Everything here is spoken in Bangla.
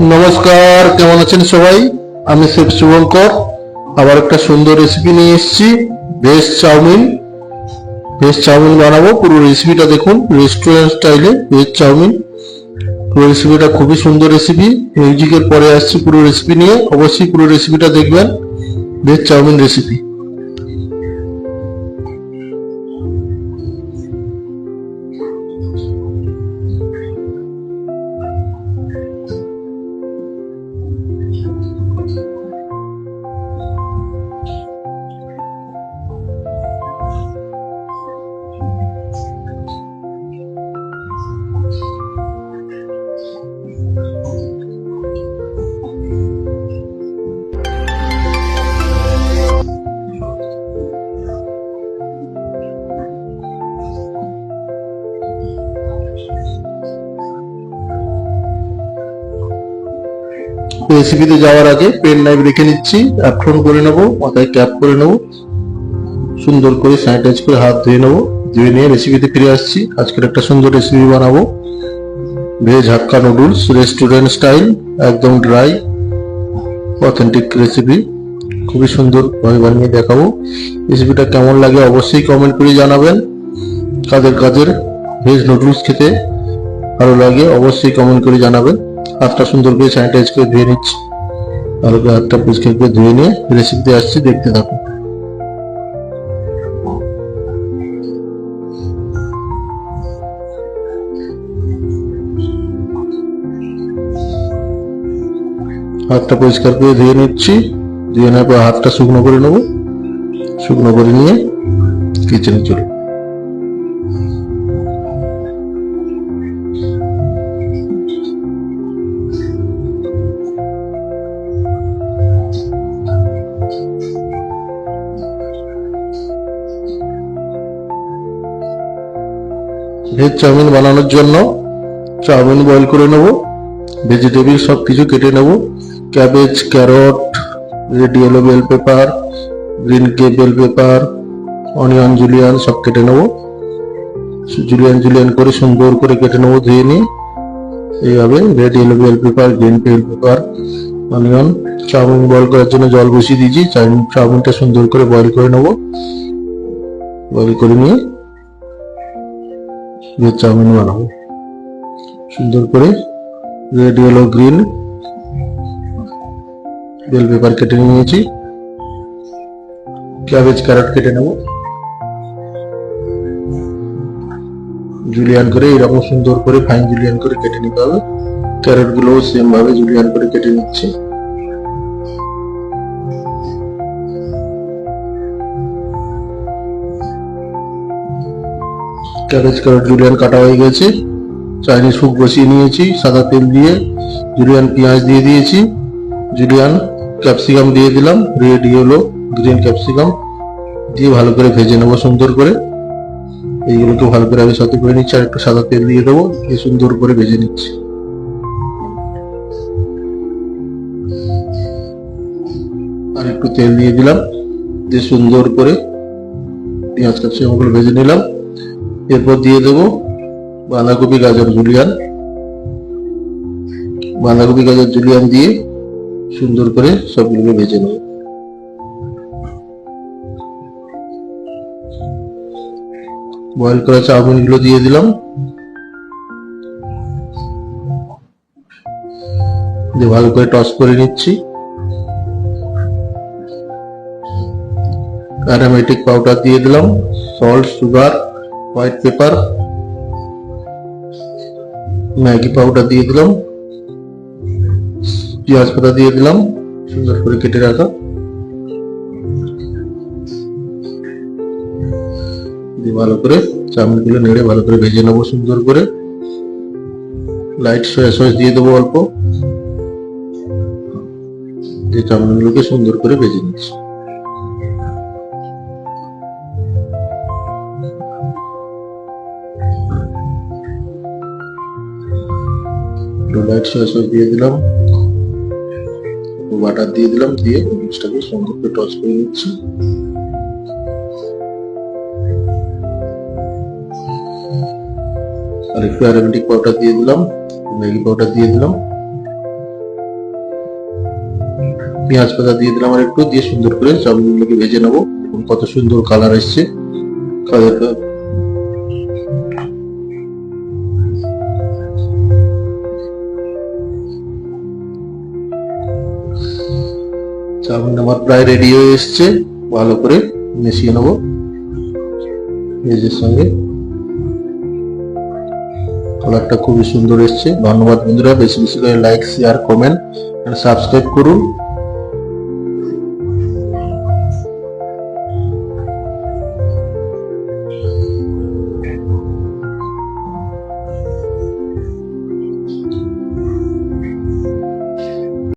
নমস্কার, কেমন আছেন সবাই? আমি শেফ শুভঙ্কর। আবার একটা সুন্দর রেসিপি নিয়ে এসেছি। Veg chowmein. ভেজ চাউমিন বানাবো, পুরো রেসিপিটা দেখুন। রেস্টুরেন্ট স্টাইলে ভেজ চাউমিন। পুরো রেসিপিটা খুবই সুন্দর রেসিপি। মিউজিকের পরে আসছি পুরো রেসিপি নিয়ে, অবশ্যই পুরো রেসিপিটা দেখবেন। Veg chow mein recipe. রেসিপিতে যাওয়ার আগে পেন নাইফ রেখে নিচ্ছি, অ্যাপ্রন করে নেবো, মাথায় ক্যাপ করে নেবো, সুন্দর করে স্যানিটাইজ করে হাত ধুয়ে নেবো। ধুয়ে নিয়ে রেসিপিতে ফিরে আসছি। আজকের একটা সুন্দর রেসিপি বানাবো, veg hakka noodles, restaurant style, একদম ড্রাই, অথেন্টিক রেসিপি। খুবই সুন্দর ভাবে বানিয়ে দেখাবো। রেসিপিটা কেমন লাগে অবশ্যই কমেন্ট করে জানাবেন। কাদের কাদের ভেজ নুডলস খেতে ভালো লাগে অবশ্যই কমেন্ট করে জানাবেন। হাতটা সুন্দর করে স্যানিটাইজ করে ধুয়ে নিচ্ছি। ভালো করে হাতটা পরিষ্কার করে ধুয়ে নিয়ে রেসিপিতে আসছি, দেখতে থাকুন। হাতটা পরিষ্কার করে ধুয়ে নিচ্ছি। ধুয়ে নেওয়ার পর হাতটা শুকনো করে নেবো। শুকনো করে নিয়ে কিচেনে চলো। ভেজ চাউমিন বানানোর জন্য চাউমিন বয়েল করে নেব। ভেজিটেবল সব কিছু কেটে নেব। Cabbage, carrot, red yellow bell pepper, green bell pepper, onion, julienne সব কেটে নেব। জুলিয়ান জুলিয়ান করে সুন্দর করে কেটে নেব ধুয়ে নিয়ে। এইভাবে red yellow bell pepper, green bell pepper, onion. Chow mein boil করার জন্য জল বসিয়ে দিয়েছি। চাউমিনটা সুন্দর করে বয়েল করে নেব। বয়েল করে নিয়ে ভেজ চাউমিন বানাবো। সুন্দর করে red yellow green bell pepper কেটে নিয়েছি। ক্যাবেজ, ক্যারট কেটে নেব জুলিয়ান করে, এরকম সুন্দর করে ফাইন জুলিয়ান করে কেটে নিতে হবে। ক্যারট গুলো সেম ভাবে জুলিয়ান করে কেটে নিচ্ছি। ক্যাবেজ, ক্যারট, জুলিয়ান কাটা হয়ে গেছে। চাইনিজ কুক বসিয়ে নিয়েছি সাদা তেল দিয়ে। জুলিয়ান পেঁয়াজ দিয়ে দিয়েছি। জুলিয়ান ক্যাপসিকাম দিয়ে দিলাম, রেড ইয়েলো গ্রিন ক্যাপসিকাম দিয়ে ভালো করে ভেজে নেবো সুন্দর করে। এইগুলোকে ভালো করে আমি সাথে করে নিচ্ছি। আর একটু সাদা তেল দিয়ে দেবো, দিয়ে সুন্দর করে ভেজে নিচ্ছি। আর একটু তেল দিয়ে দিলাম, দিয়ে সুন্দর করে পেঁয়াজ ক্যাপসিকামগুলো ভেজে নিলাম। এরপর দিয়ে দেবো বাঁধাকপি, গাজর, জুলিয়ান। বাঁধাকপি, গাজর, জুলিয়ান দিয়ে সুন্দর করে সবগুলো ভেজে নেব। বয়েল করা চাউমিন গুলো দিয়ে দিলাম, দিয়ে ভালো করে টস করে নিচ্ছি। অ্যারোমেটিক পাউডার দিয়ে দিলাম, salt, sugar, white paper, Maggi powder দিয়ে দিলাম, পেঁয়াজ পাতা দিয়ে দিলাম সুন্দর করে কেটে রাখা। দিয়ে ভালো করে চাউমিন গুলো নেড়ে ভালো করে ভেজে নেবো সুন্দর করে। লাইট সয়া সস দিয়ে দেবো অল্প, দিয়ে চাউমিন গুলোকে সুন্দর করে ভেজে নিচ্ছি। লাইট সয়া সস দিয়ে দিলাম, বাটার দিয়ে দিলাম, দিয়ে নুডলসটাকে সুন্দর করে টস করে নিচ্ছি। আর একটু অ্যারোমেটিক পাউডার দিয়ে দিলাম, ম্যাগি পাউডার দিয়ে দিলাম, পেঁয়াজ পাতা দিয়ে দিলাম আর একটু, দিয়ে সুন্দর করে চাউমিনগুলোকে ভেজে নেবো। কত সুন্দর কালার এসছে। চাউমিন আমার প্রায় রেডি হয়ে এসছে। ভালো করে মিশিয়ে নেবো ভেজের সঙ্গে। কালারটা খুবই সুন্দর এসছে। ধন্যবাদ বন্ধুরা, বেশি বেশি করে like, share, comment and subscribe করুন।